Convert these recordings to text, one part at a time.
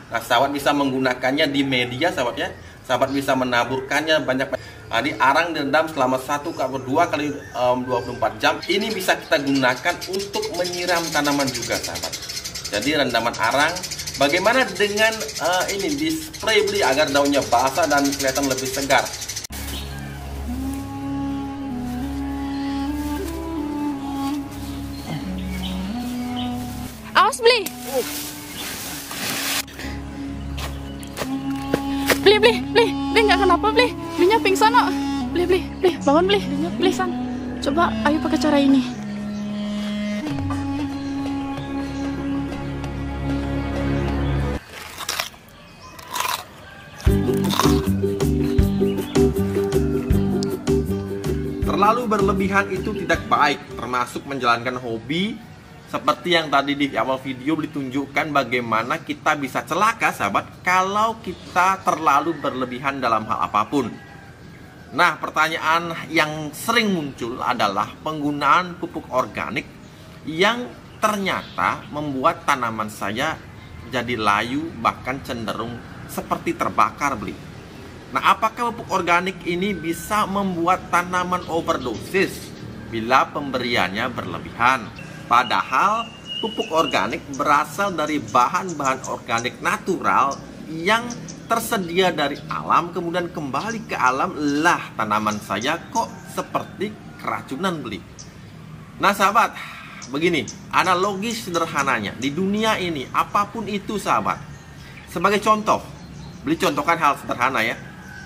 Nah, sahabat bisa menggunakannya di media, sahabat ya. Sahabat bisa menaburkannya banyak. Di arang direndam selama 1 atau 2 kali 24 jam. Ini bisa kita gunakan untuk menyiram tanaman juga, sahabat. Jadi rendaman arang. Bagaimana dengan ini di spray beli agar daunnya basah dan kelihatan lebih segar. Awas beli. Beli nggak kenapa beli, belinya pingsan kok. Beli, bangun beli, belinya pingsan. Coba ayo pakai cara ini. Terlalu berlebihan itu tidak baik, termasuk menjalankan hobi. Seperti yang tadi di awal video ditunjukkan bagaimana kita bisa celaka, sahabat, kalau kita terlalu berlebihan dalam hal apapun. Nah, pertanyaan yang sering muncul adalah penggunaan pupuk organik yang ternyata membuat tanaman saya jadi layu, bahkan cenderung seperti terbakar, beli. Nah, apakah pupuk organik ini bisa membuat tanaman overdosis bila pemberiannya berlebihan? Padahal pupuk organik berasal dari bahan-bahan organik natural yang tersedia dari alam, kemudian kembali ke alam. Lah, tanaman saya kok seperti keracunan, beli. Nah, sahabat, begini, analogis sederhananya di dunia ini, apapun itu, sahabat. Sebagai contoh, beli contohkan hal sederhana ya.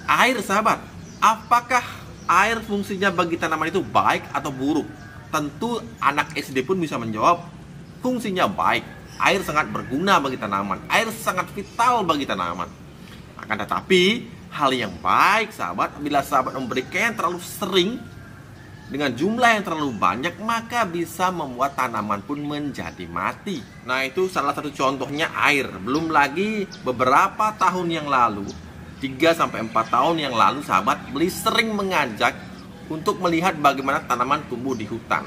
Air, sahabat. Apakah air fungsinya bagi tanaman itu baik atau buruk? Tentu anak SD pun bisa menjawab, fungsinya baik. Air sangat berguna bagi tanaman. Air sangat vital bagi tanaman. Akan tetapi, hal yang baik, sahabat, bila sahabat memberikan yang terlalu sering dengan jumlah yang terlalu banyak, maka bisa membuat tanaman pun menjadi mati. Nah, itu salah satu contohnya air. Belum lagi beberapa tahun yang lalu, 3-4 tahun yang lalu, sahabat, beli sering mengajak untuk melihat bagaimana tanaman tumbuh di hutan.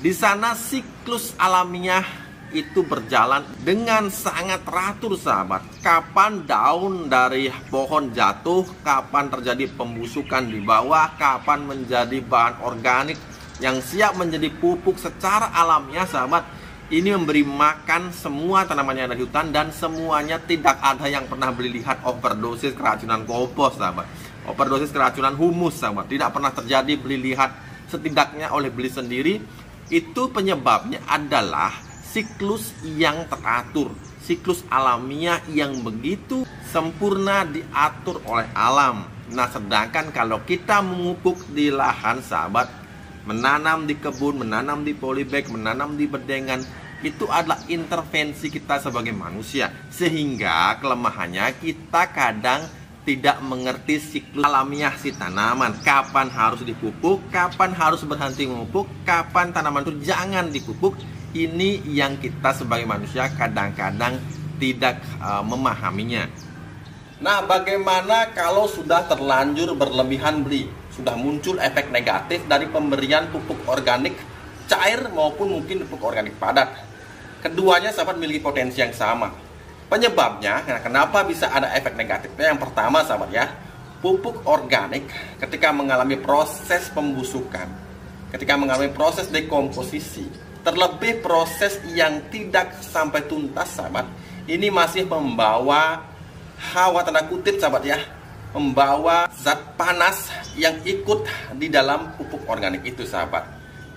Di sana siklus alamiah itu berjalan dengan sangat teratur, sahabat. Kapan daun dari pohon jatuh, kapan terjadi pembusukan di bawah, kapan menjadi bahan organik yang siap menjadi pupuk secara alamiah, sahabat. Ini memberi makan semua tanaman yang ada di hutan, dan semuanya tidak ada yang pernah beli lihat overdosis keracunan kompos, sahabat. Overdosis keracunan humus, sahabat. Tidak pernah terjadi beli lihat, setidaknya oleh beli sendiri. Itu penyebabnya adalah siklus yang teratur, siklus alamiah yang begitu sempurna diatur oleh alam. Nah, sedangkan kalau kita memupuk di lahan, sahabat, menanam di kebun, menanam di polybag, menanam di bedengan, itu adalah intervensi kita sebagai manusia. Sehingga kelemahannya kita kadang tidak mengerti siklus alamiah si tanaman. Kapan harus dipupuk, kapan harus berhenti memupuk, kapan tanaman itu jangan dipupuk. Ini yang kita sebagai manusia kadang-kadang tidak memahaminya. Nah, bagaimana kalau sudah terlanjur berlebihan, beli? Sudah muncul efek negatif dari pemberian pupuk organik cair maupun mungkin pupuk organik padat. Keduanya, sahabat, memiliki potensi yang sama. Penyebabnya, kenapa bisa ada efek negatifnya? Yang pertama, sahabat ya, pupuk organik ketika mengalami proses pembusukan, ketika mengalami proses dekomposisi, terlebih proses yang tidak sampai tuntas, sahabat, ini masih membawa hawa tanda kutip, sahabat ya, membawa zat panas yang ikut di dalam pupuk organik itu, sahabat.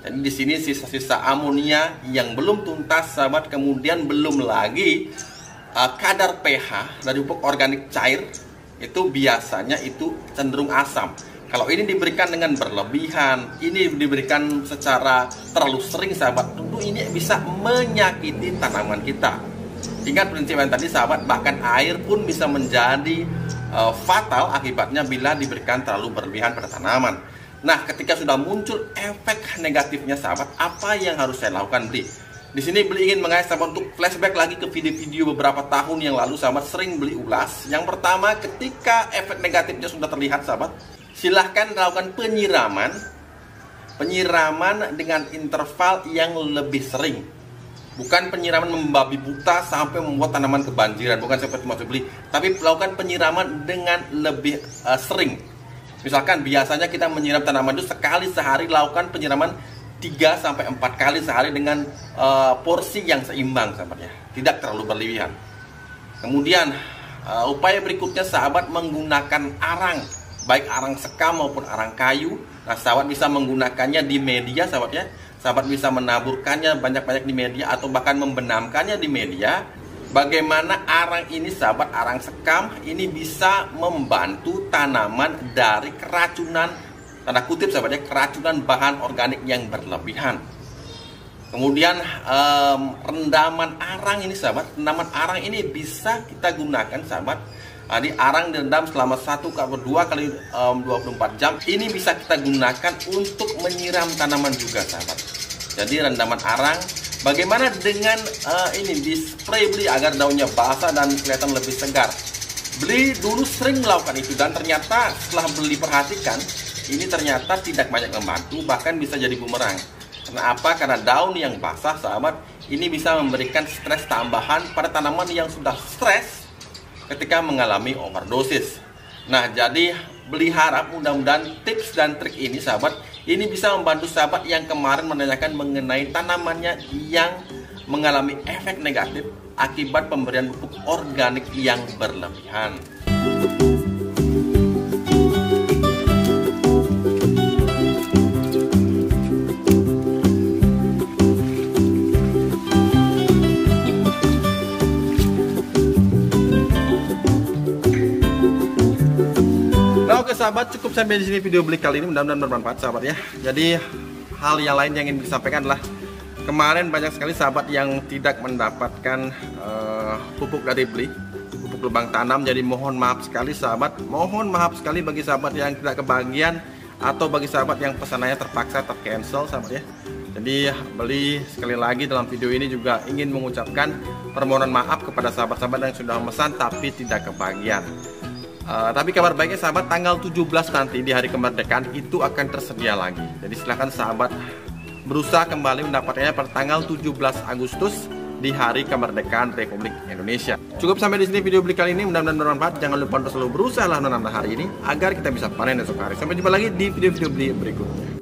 Jadi di sini sisa-sisa amonia yang belum tuntas, sahabat, kemudian belum lagi kadar pH dari pupuk organik cair itu biasanya itu cenderung asam. Kalau ini diberikan dengan berlebihan, ini diberikan secara terlalu sering, sahabat, tentu ini bisa menyakiti tanaman kita. Ingat prinsip yang tadi, sahabat, bahkan air pun bisa menjadi fatal akibatnya bila diberikan terlalu berlebihan pada tanaman. Nah, ketika sudah muncul efek negatifnya, sahabat, apa yang harus saya lakukan, beli? Di sini beli ingin mengajak sahabat untuk flashback lagi ke video-video beberapa tahun yang lalu, sahabat, sering beli ulas. Yang pertama, ketika efek negatifnya sudah terlihat, sahabat, silahkan lakukan penyiraman dengan interval yang lebih sering. Bukan penyiraman membabi buta sampai membuat tanaman kebanjiran, bukan seperti maksud beli, tapi lakukan penyiraman dengan lebih sering. Misalkan biasanya kita menyiram tanaman itu sekali sehari, lakukan penyiraman 3-4 kali sehari dengan porsi yang seimbang sahabatnya, tidak terlalu berlebihan. Kemudian upaya berikutnya sahabat menggunakan arang, baik arang sekam maupun arang kayu. Nah, sahabat bisa menggunakannya di media sahabat ya. Sahabat bisa menaburkannya banyak-banyak di media atau bahkan membenamkannya di media. Bagaimana arang ini sahabat, arang sekam ini bisa membantu tanaman dari keracunan, tanda kutip sahabat ya, keracunan bahan organik yang berlebihan. Kemudian rendaman arang ini sahabat, rendaman arang ini bisa kita gunakan sahabat. Di arang direndam selama 1-2 kali 24 jam. Ini bisa kita gunakan untuk menyiram tanaman juga sahabat. Jadi rendaman arang. Bagaimana dengan ini di spray beli agar daunnya basah dan kelihatan lebih segar? Beli dulu sering melakukan itu dan ternyata setelah beli perhatikan, ini ternyata tidak banyak membantu, bahkan bisa jadi bumerang. Kenapa? Karena daun yang basah sahabat ini bisa memberikan stres tambahan pada tanaman yang sudah stres ketika mengalami overdosis. Nah, jadi beli harap mudah-mudahan tips dan trik ini sahabat ini bisa membantu sahabat yang kemarin menanyakan mengenai tanamannya yang mengalami efek negatif akibat pemberian pupuk organik yang berlebihan. Oke sahabat, cukup sampai di sini video beli kali ini, mudah-mudahan bermanfaat sahabat ya. Jadi hal yang lain yang ingin disampaikan adalah kemarin banyak sekali sahabat yang tidak mendapatkan pupuk dari beli, pupuk lubang tanam. Jadi mohon maaf sekali sahabat, mohon maaf sekali bagi sahabat yang tidak kebagian atau bagi sahabat yang pesanannya terpaksa tercancel sahabat ya. Jadi beli sekali lagi dalam video ini juga ingin mengucapkan permohonan maaf kepada sahabat-sahabat yang sudah memesan tapi tidak kebagian. Tapi kabar baiknya sahabat, tanggal 17 nanti di hari kemerdekaan itu akan tersedia lagi. Jadi silahkan sahabat berusaha kembali mendapatkannya pada tanggal 17 Agustus di hari kemerdekaan Republik Indonesia. Cukup sampai di sini video beli kali ini, mudah-mudahan bermanfaat. Jangan lupa untuk selalu berusaha menanam hari ini agar kita bisa panen esok hari. Sampai jumpa lagi di video-video beli berikutnya.